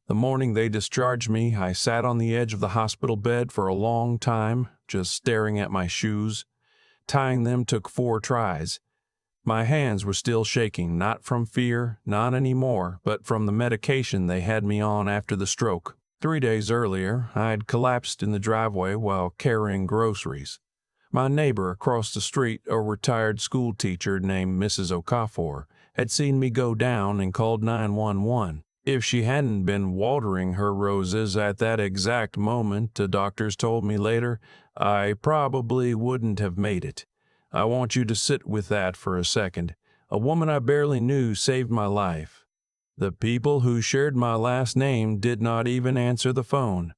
The morning they discharged me, I sat on the edge of the hospital bed for a long time, just staring at my shoes. Tying them took 4 tries. My hands were still shaking, not from fear, not anymore, but from the medication they had me on after the stroke. 3 days earlier, I had collapsed in the driveway while carrying groceries. My neighbor across the street, a retired school teacher named Mrs. Okafor, had seen me go down and called 911. If she hadn't been watering her roses at that exact moment, the doctors told me later, I probably wouldn't have made it. I want you to sit with that for a second. A woman I barely knew saved my life. The people who shared my last name did not even answer the phone.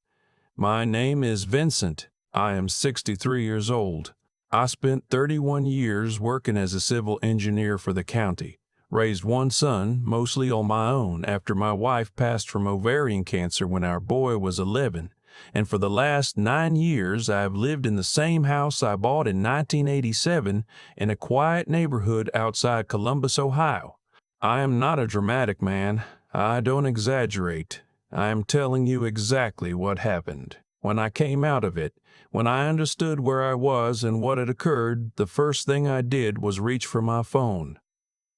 My name is Vincent. I am 63 years old. I spent 31 years working as a civil engineer for the county. Raised 1 son, mostly on my own, after my wife passed from ovarian cancer when our boy was 11. And for the last 9 years, I have lived in the same house I bought in 1987 in a quiet neighborhood outside Columbus, Ohio. I am not a dramatic man. I don't exaggerate. I am telling you exactly what happened. When I came out of it, when I understood where I was and what had occurred, the first thing I did was reach for my phone.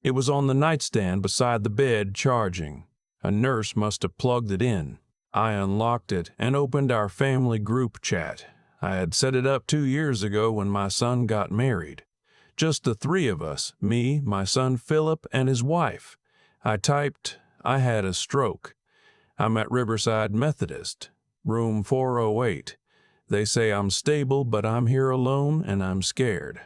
It was on the nightstand beside the bed, charging. A nurse must have plugged it in. I unlocked it and opened our family group chat. I had set it up 2 years ago when my son got married. Just the 3 of us, me, my son Philip, and his wife. I typed, I had a stroke. I'm at Riverside Methodist, room 408. They say I'm stable, but I'm here alone and I'm scared.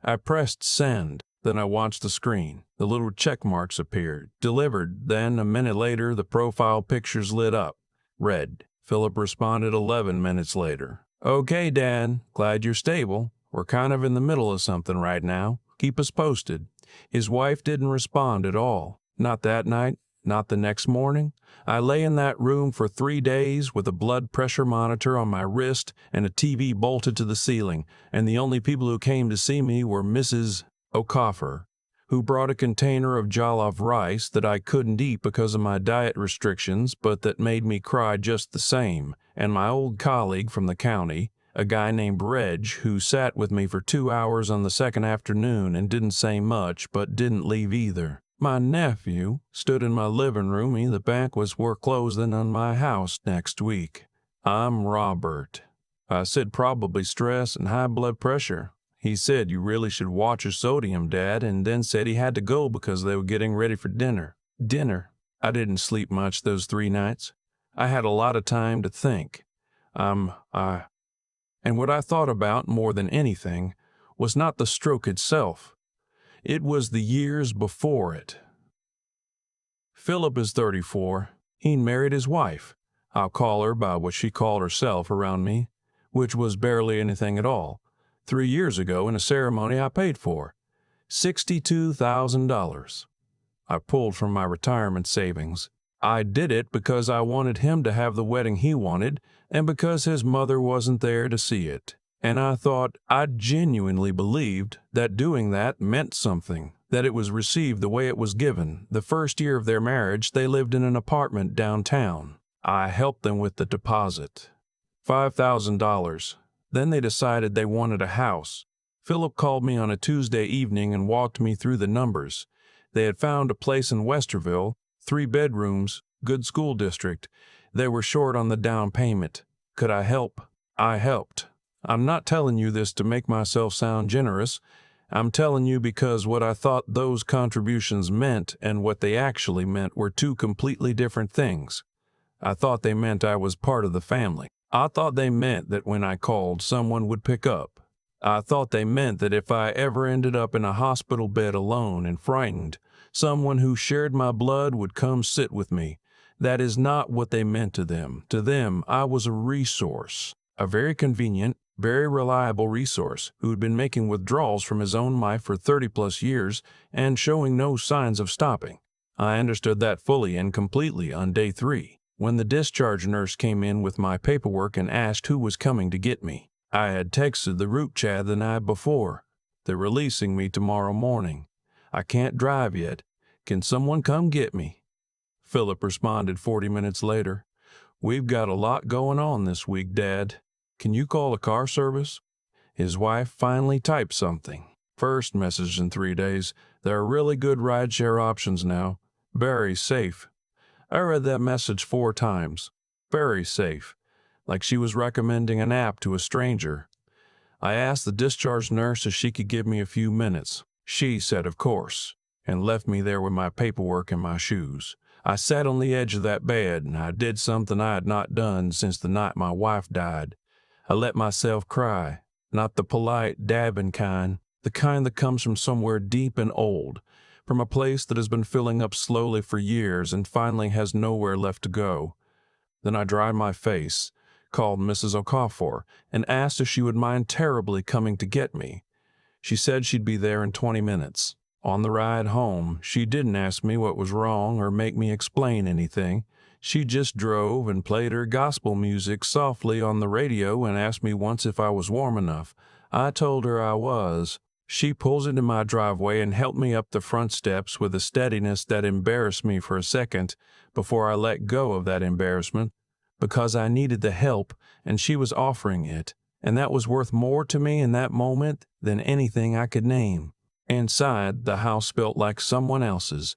I pressed send. Then I watched the screen. The little check marks appeared. Delivered. Then, a minute later, the profile pictures lit up. Read. Philip responded 11 minutes later. Okay, Dad. Glad you're stable. We're kind of in the middle of something right now. Keep us posted. His wife didn't respond at all. Not that night. Not the next morning. I lay in that room for 3 days with a blood pressure monitor on my wrist and a TV bolted to the ceiling, and the only people who came to see me were Mrs. Okafor, who brought a container of jollof rice that I couldn't eat because of my diet restrictions, but that made me cry just the same, and my old colleague from the county, a guy named Reg, who sat with me for 2 hours on the second afternoon and didn't say much, but didn't leave either. My nephew stood in my living room. The bank was foreclosing on my house next week. I'm Robert. I said probably stress and high blood pressure. He said, you really should watch your sodium, Dad, and then said he had to go because they were getting ready for dinner. Dinner. I didn't sleep much those 3 nights. I had a lot of time to think. And what I thought about more than anything was not the stroke itself. It was the years before it. Philip is 34. He married his wife. I'll call her by what she called herself around me, which was barely anything at all. 3 years ago in a ceremony I paid for. $62,000. I pulled from my retirement savings. I did it because I wanted him to have the wedding he wanted and because his mother wasn't there to see it. And I thought, I genuinely believed that doing that meant something, that it was received the way it was given. The first year of their marriage, they lived in an apartment downtown. I helped them with the deposit. $5,000. Then they decided they wanted a house. Philip called me on a Tuesday evening and walked me through the numbers. They had found a place in Westerville, 3 bedrooms, good school district. They were short on the down payment. Could I help? I helped. I'm not telling you this to make myself sound generous. I'm telling you because what I thought those contributions meant and what they actually meant were 2 completely different things. I thought they meant I was part of the family. I thought they meant that when I called, someone would pick up. I thought they meant that if I ever ended up in a hospital bed alone and frightened, someone who shared my blood would come sit with me. That is not what they meant to them. To them, I was a resource, a very convenient, very reliable resource who had been making withdrawals from his own life for 30-plus years and showing no signs of stopping. I understood that fully and completely on day 3. When the discharge nurse came in with my paperwork and asked who was coming to get me. I had texted the group chat the night before. They're releasing me tomorrow morning. I can't drive yet. Can someone come get me? Philip responded 40 minutes later. "We've got a lot going on this week, Dad. Can you call a car service?" His wife finally typed something. "First message in 3 days. There are really good rideshare options now. Very safe." I read that message 4 times. Very safe. Like she was recommending an app to a stranger. I asked the discharge nurse if she could give me a few minutes. She said of course, and left me there with my paperwork and my shoes. I sat on the edge of that bed, and I did something I had not done since the night my wife died. I let myself cry, not the polite, dabbing kind, the kind that comes from somewhere deep and old, from a place that has been filling up slowly for years and finally has nowhere left to go. Then I dried my face, called Mrs. Okafor, and asked if she would mind terribly coming to get me. She said she'd be there in 20 minutes. On the ride home, she didn't ask me what was wrong or make me explain anything. She just drove and played her gospel music softly on the radio and asked me once if I was warm enough. I told her I was. She pulls into my driveway and helped me up the front steps with a steadiness that embarrassed me for a second before I let go of that embarrassment, because I needed the help and she was offering it, and that was worth more to me in that moment than anything I could name. Inside, the house felt like someone else's.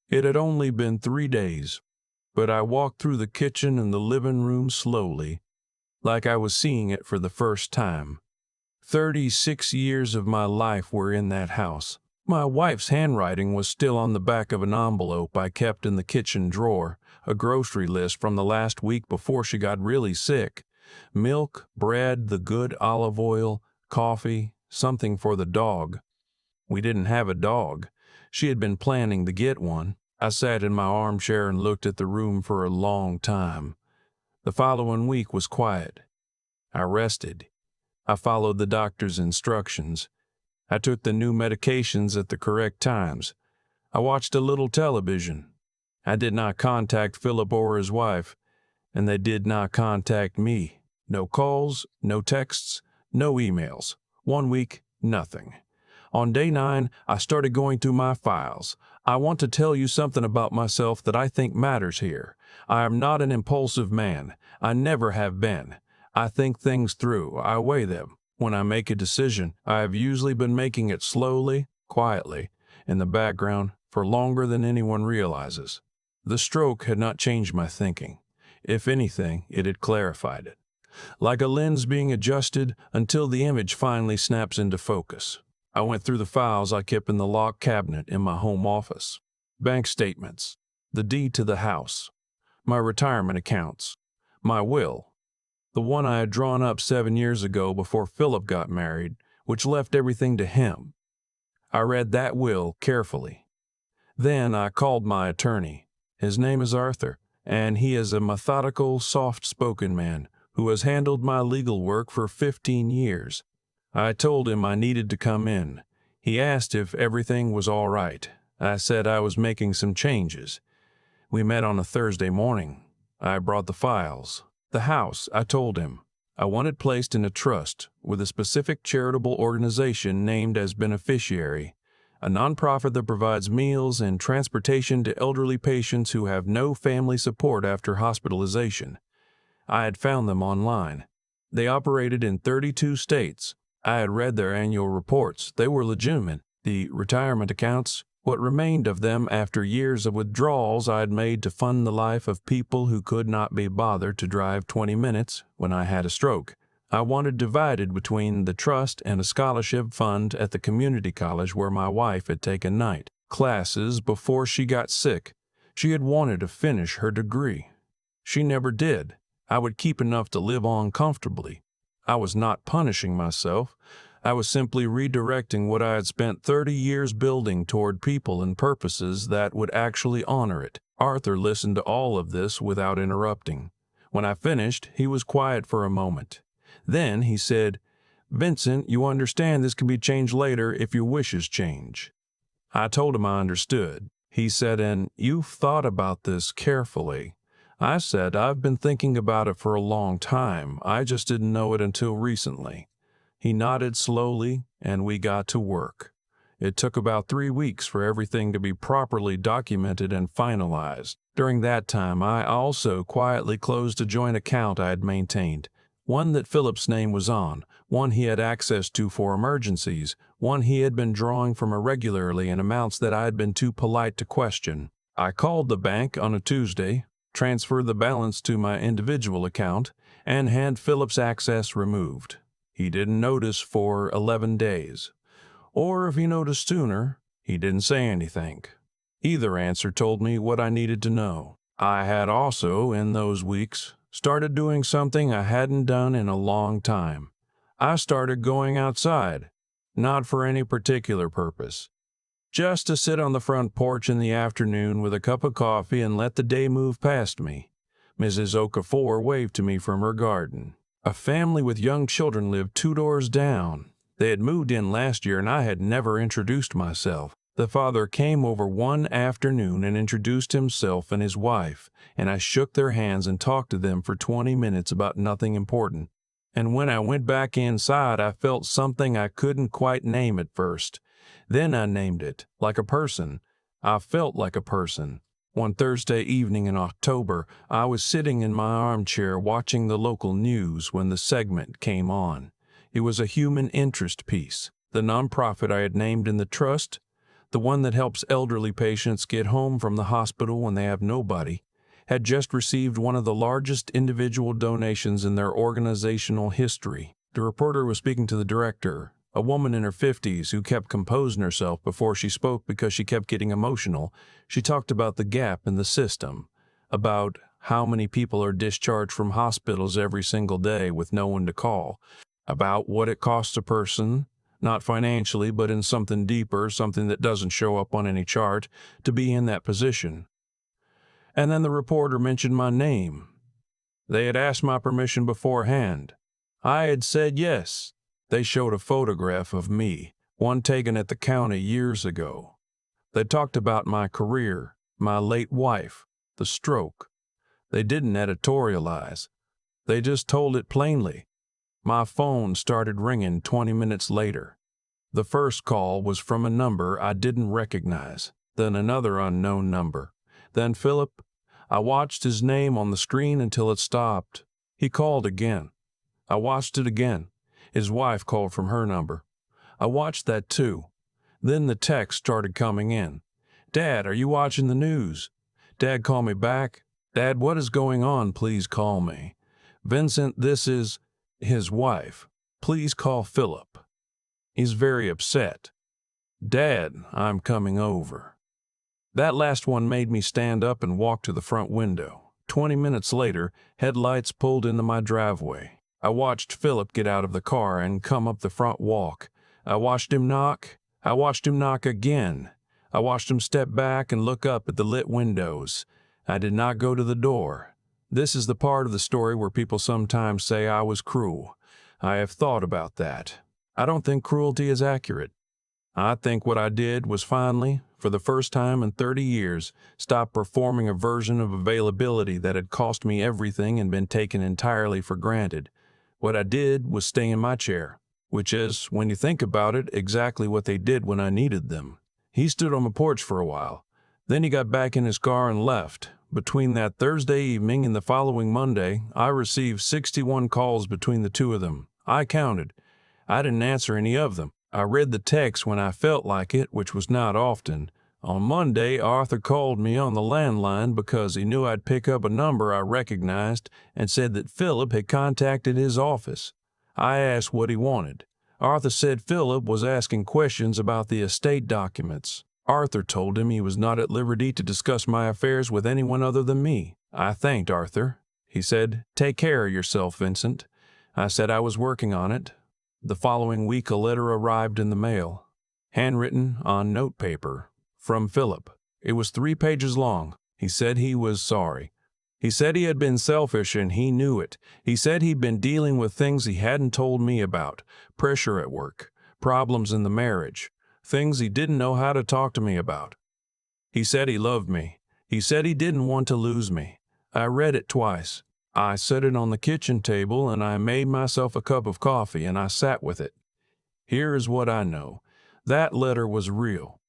It had only been 3 days, but I walked through the kitchen and the living room slowly, like I was seeing it for the first time. 36 years of my life were in that house. My wife's handwriting was still on the back of an envelope I kept in the kitchen drawer, a grocery list from the last week before she got really sick. Milk, bread, the good olive oil, coffee, something for the dog. We didn't have a dog. She had been planning to get one. I sat in my armchair and looked at the room for a long time. The following week was quiet. I rested. I followed the doctor's instructions. I took the new medications at the correct times. I watched a little television. I did not contact Philip or his wife, and they did not contact me. No calls, no texts, no emails. 1 week, nothing. On day 9, I started going through my files. I want to tell you something about myself that I think matters here. I am not an impulsive man. I never have been. I think things through. I weigh them. When I make a decision, I have usually been making it slowly, quietly, in the background, for longer than anyone realizes. The stroke had not changed my thinking. If anything, it had clarified it. Like a lens being adjusted until the image finally snaps into focus. I went through the files I kept in the locked cabinet in my home office. Bank statements, the deed to the house, my retirement accounts, my will, the one I had drawn up 7 years ago before Philip got married, which left everything to him. I read that will carefully. Then I called my attorney. His name is Arthur, and he is a methodical, soft-spoken man who has handled my legal work for 15 years. I told him I needed to come in. He asked if everything was all right. I said I was making some changes. We met on a Thursday morning. I brought the files. The house, I told him, I want it placed in a trust with a specific charitable organization named as beneficiary, a nonprofit that provides meals and transportation to elderly patients who have no family support after hospitalization. I had found them online. They operated in 32 states. I had read their annual reports. They were legitimate. The retirement accounts, what remained of them after years of withdrawals I had made to fund the life of people who could not be bothered to drive 20 minutes when I had a stroke. I wanted divided between the trust and a scholarship fund at the community college where my wife had taken night classes before she got sick. She had wanted to finish her degree. She never did. I would keep enough to live on comfortably. I was not punishing myself. I was simply redirecting what I had spent 30 years building toward people and purposes that would actually honor it. Arthur listened to all of this without interrupting. When I finished, he was quiet for a moment. Then he said, "Vincent, you understand this can be changed later if your wishes change." I told him I understood. He said, "And you've thought about this carefully." I said, "I've been thinking about it for a long time. I just didn't know it until recently." He nodded slowly, and we got to work. It took about 3 weeks for everything to be properly documented and finalized. During that time, I also quietly closed a joint account I had maintained, one that Philip's name was on, one he had access to for emergencies, one he had been drawing from irregularly in amounts that I had been too polite to question. I called the bank on a Tuesday, transferred the balance to my individual account, and had Philip's access removed. He didn't notice for 11 days. Or if he noticed sooner, he didn't say anything. Either answer told me what I needed to know. I had also, in those weeks, started doing something I hadn't done in a long time. I started going outside, not for any particular purpose, just to sit on the front porch in the afternoon with a cup of coffee and let the day move past me. Mrs. Okafor waved to me from her garden. A family with young children lived 2 doors down. They had moved in last year and I had never introduced myself. The father came over one afternoon and introduced himself and his wife, and I shook their hands and talked to them for 20 minutes about nothing important. And when I went back inside, I felt something I couldn't quite name at first. Then I named it, like a person. I felt like a person. One Thursday evening in October, I was sitting in my armchair watching the local news when the segment came on. It was a human interest piece. The nonprofit I had named in the trust, the one that helps elderly patients get home from the hospital when they have nobody, had just received one of the largest individual donations in their organizational history. The reporter was speaking to the director, a woman in her 50s who kept composing herself before she spoke because she kept getting emotional. She talked about the gap in the system, about how many people are discharged from hospitals every single day with no one to call, about what it costs a person, not financially, but in something deeper, something that doesn't show up on any chart, to be in that position. And then the reporter mentioned my name. They had asked my permission beforehand. I had said yes. They showed a photograph of me, one taken at the county years ago. They talked about my career, my late wife, the stroke. They didn't editorialize. They just told it plainly. My phone started ringing 20 minutes later. The first call was from a number I didn't recognize, then another unknown number. Then Philip. I watched his name on the screen until it stopped. He called again. I watched it again. His wife called from her number. I watched that too. Then the text started coming in. Dad, are you watching the news? Dad, call me back. Dad, what is going on? Please call me. Vincent, this is his wife. Please call Philip. He's very upset. Dad, I'm coming over. That last one made me stand up and walk to the front window. 20 minutes later, headlights pulled into my driveway. I watched Philip get out of the car and come up the front walk. I watched him knock. I watched him knock again. I watched him step back and look up at the lit windows. I did not go to the door. This is the part of the story where people sometimes say I was cruel. I have thought about that. I don't think cruelty is accurate. I think what I did was finally, for the first time in 30 years, stop performing a version of availability that had cost me everything and been taken entirely for granted. What I did was stay in my chair, which is, when you think about it, exactly what they did when I needed them. He stood on the porch for a while. Then he got back in his car and left. Between that Thursday evening and the following Monday, I received 61 calls between the two of them. I counted. I didn't answer any of them. I read the text when I felt like it, which was not often. On Monday, Arthur called me on the landline because he knew I'd pick up a number I recognized and said that Philip had contacted his office. I asked what he wanted. Arthur said Philip was asking questions about the estate documents. Arthur told him he was not at liberty to discuss my affairs with anyone other than me. I thanked Arthur. He said, "Take care of yourself, Vincent." I said I was working on it. The following week a letter arrived in the mail, handwritten on notepaper, from Philip. It was 3 pages long. He said he was sorry. He said he had been selfish and he knew it. He said he'd been dealing with things he hadn't told me about, pressure at work, problems in the marriage, things he didn't know how to talk to me about. He said he loved me. He said he didn't want to lose me. I read it twice. I set it on the kitchen table and I made myself a cup of coffee and I sat with it. Here is what I know. That letter was real.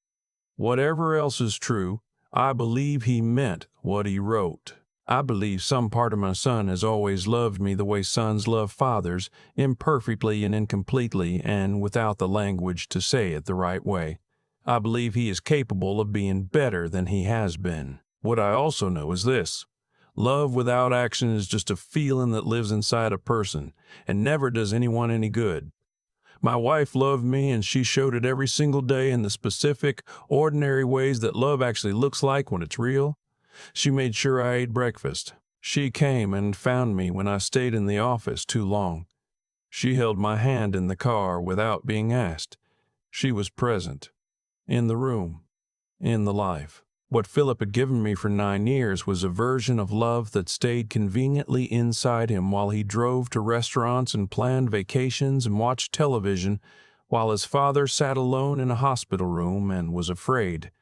Whatever else is true, I believe he meant what he wrote. I believe some part of my son has always loved me the way sons love fathers, imperfectly and incompletely and without the language to say it the right way. I believe he is capable of being better than he has been. What I also know is this: love without action is just a feeling that lives inside a person and never does anyone any good. My wife loved me, and she showed it every single day in the specific, ordinary ways that love actually looks like when it's real. She made sure I ate breakfast. She came and found me when I stayed in the office too long. She held my hand in the car without being asked. She was present, in the room, in the life. What Philip had given me for 9 years was a version of love that stayed conveniently inside him while he drove to restaurants and planned vacations and watched television, while his father sat alone in a hospital room and was afraid.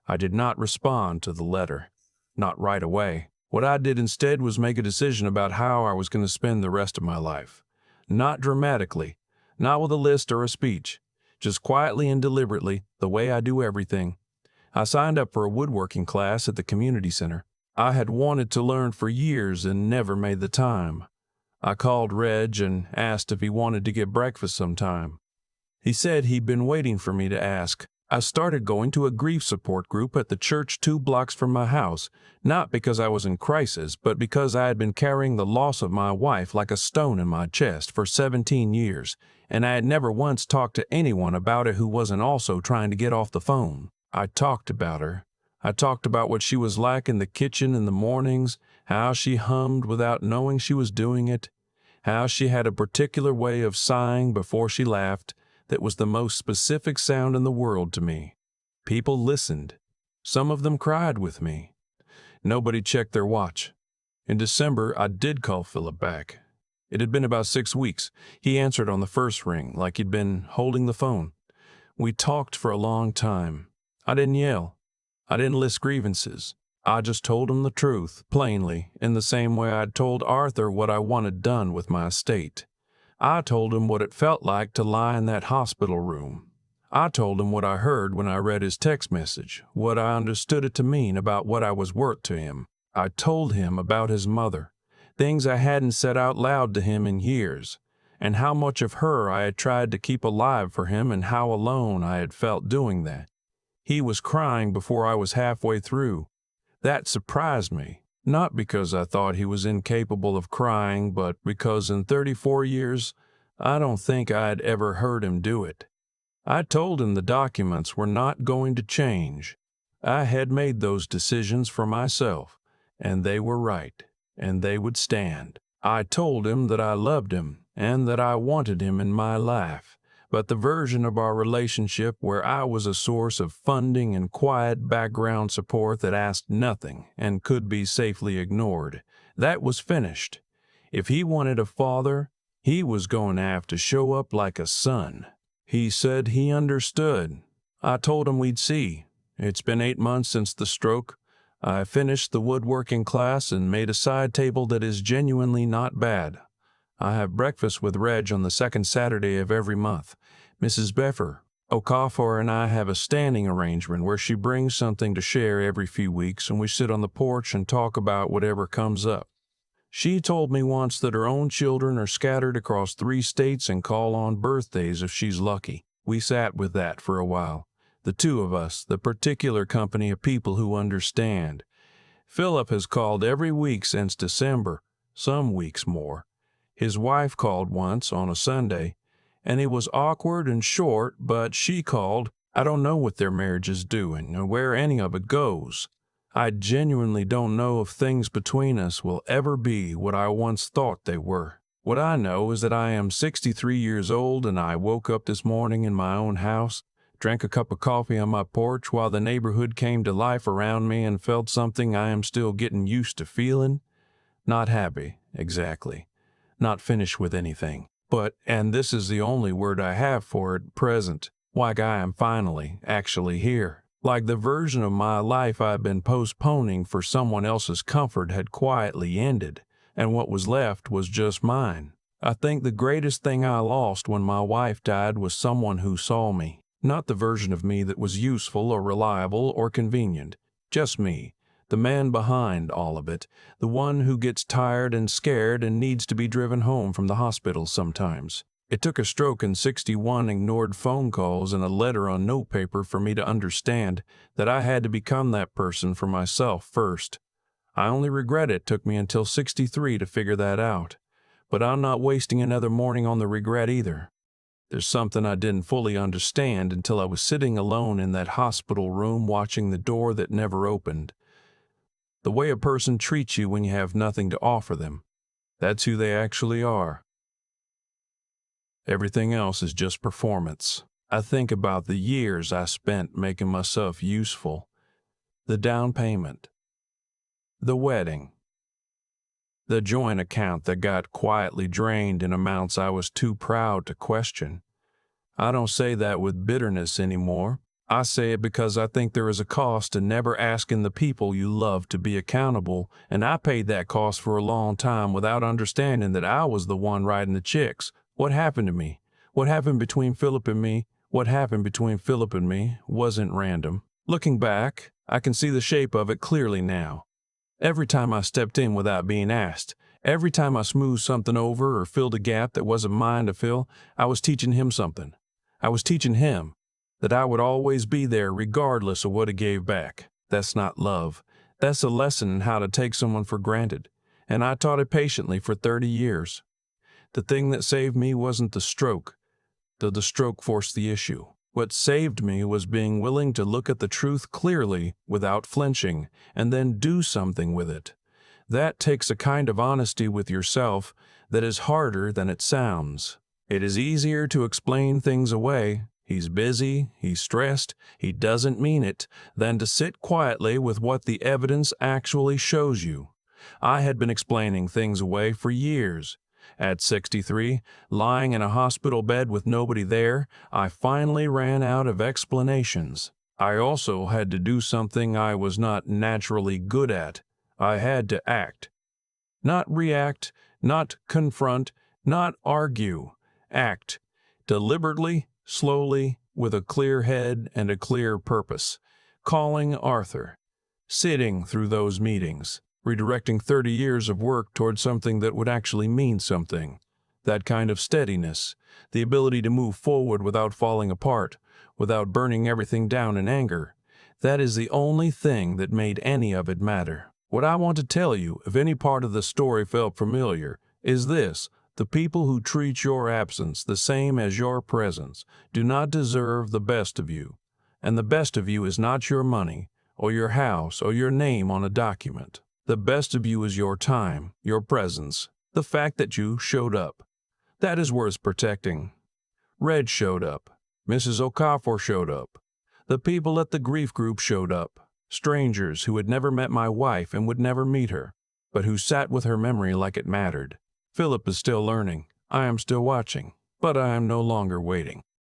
I did not respond to the letter. Not right away. What I did instead was make a decision about how I was going to spend the rest of my life. Not dramatically, not with a list or a speech, just quietly and deliberately, the way I do everything. I signed up for a woodworking class at the community center. I had wanted to learn for years and never made the time. I called Reg and asked if he wanted to get breakfast sometime. He said he'd been waiting for me to ask. I started going to a grief support group at the church 2 blocks from my house, not because I was in crisis, but because I had been carrying the loss of my wife like a stone in my chest for 17 years, and I had never once talked to anyone about it who wasn't also trying to get off the phone. I talked about her. I talked about what she was like in the kitchen in the mornings, how she hummed without knowing she was doing it, how she had a particular way of sighing before she laughed that was the most specific sound in the world to me. People listened. Some of them cried with me. Nobody checked their watch. In December, I did call Philip back. It had been about 6 weeks. He answered on the first ring, like he'd been holding the phone. We talked for a long time. I didn't yell. I didn't list grievances. I just told him the truth, plainly, in the same way I'd told Arthur what I wanted done with my estate. I told him what it felt like to lie in that hospital room. I told him what I heard when I read his text message, what I understood it to mean about what I was worth to him. I told him about his mother, things I hadn't said out loud to him in years, and how much of her I had tried to keep alive for him and how alone I had felt doing that. He was crying before I was halfway through. That surprised me. Not because I thought he was incapable of crying, but because in 34 years, I don't think I'd ever heard him do it. I told him the documents were not going to change. I had made those decisions for myself, and they were right, and they would stand. I told him that I loved him, and that I wanted him in my life, but the version of our relationship where I was a source of funding and quiet background support that asked nothing and could be safely ignored, that was finished. If he wanted a father, he was going to have to show up like a son. He said he understood. I told him we'd see. It's been 8 months since the stroke. I finished the woodworking class and made a side table that is genuinely not bad. I have breakfast with Reg on the second Saturday of every month. Mrs. Beffer, Okafor, and I have a standing arrangement where she brings something to share every few weeks, and we sit on the porch and talk about whatever comes up. She told me once that her own children are scattered across 3 states and call on birthdays if she's lucky. We sat with that for a while. The two of us, the particular company of people who understand. Philip has called every week since December, some weeks more. His wife called once on a Sunday, and it was awkward and short, but she called. I don't know what their marriage is doing or where any of it goes. I genuinely don't know if things between us will ever be what I once thought they were. What I know is that I am 63 years old and I woke up this morning in my own house, drank a cup of coffee on my porch while the neighborhood came to life around me and felt something I am still getting used to feeling. Not happy, exactly. Not finished with anything, but, and this is the only word I have for it, present, like I am finally, actually here. Like the version of my life I've been postponing for someone else's comfort had quietly ended, and what was left was just mine. I think the greatest thing I lost when my wife died was someone who saw me, not the version of me that was useful or reliable or convenient, just me, The man behind all of it, the one who gets tired and scared and needs to be driven home from the hospital sometimes. It took a stroke and 61 ignored phone calls and a letter on notepaper for me to understand that I had to become that person for myself first. I only regret it took me until 63 to figure that out. But I'm not wasting another morning on the regret either. There's something I didn't fully understand until I was sitting alone in that hospital room watching the door that never opened. The way a person treats you when you have nothing to offer them. That's who they actually are. Everything else is just performance. I think about the years I spent making myself useful. The down payment. The wedding. The joint account that got quietly drained in amounts I was too proud to question. I don't say that with bitterness anymore. I say it because I think there is a cost to never asking the people you love to be accountable, and I paid that cost for a long time without understanding that I was the one writing the checks. What happened to me? What happened between Philip and me? What happened between Philip and me wasn't random. Looking back, I can see the shape of it clearly now. Every time I stepped in without being asked, every time I smoothed something over or filled a gap that wasn't mine to fill, I was teaching him something. I was teaching him that I would always be there regardless of what he gave back. That's not love. That's a lesson in how to take someone for granted, and I taught it patiently for 30 years. The thing that saved me wasn't the stroke, though the stroke forced the issue. What saved me was being willing to look at the truth clearly without flinching, and then do something with it. That takes a kind of honesty with yourself that is harder than it sounds. It is easier to explain things away. He's busy, he's stressed, he doesn't mean it, than to sit quietly with what the evidence actually shows you. I had been explaining things away for years. At 63, lying in a hospital bed with nobody there, I finally ran out of explanations. I also had to do something I was not naturally good at. I had to act. Not react, not confront, not argue. Act. Deliberately, slowly, with a clear head and a clear purpose. Calling Arthur. Sitting through those meetings. Redirecting 30 years of work towards something that would actually mean something. That kind of steadiness, the ability to move forward without falling apart, without burning everything down in anger, that is the only thing that made any of it matter. What I want to tell you, if any part of the story felt familiar, is this: the people who treat your absence the same as your presence do not deserve the best of you. And the best of you is not your money, or your house, or your name on a document. The best of you is your time, your presence, the fact that you showed up. That is worth protecting. Red showed up. Mrs. Okafor showed up. The people at the grief group showed up. Strangers who had never met my wife and would never meet her, but who sat with her memory like it mattered. Philip is still learning. I am still watching, but I am no longer waiting.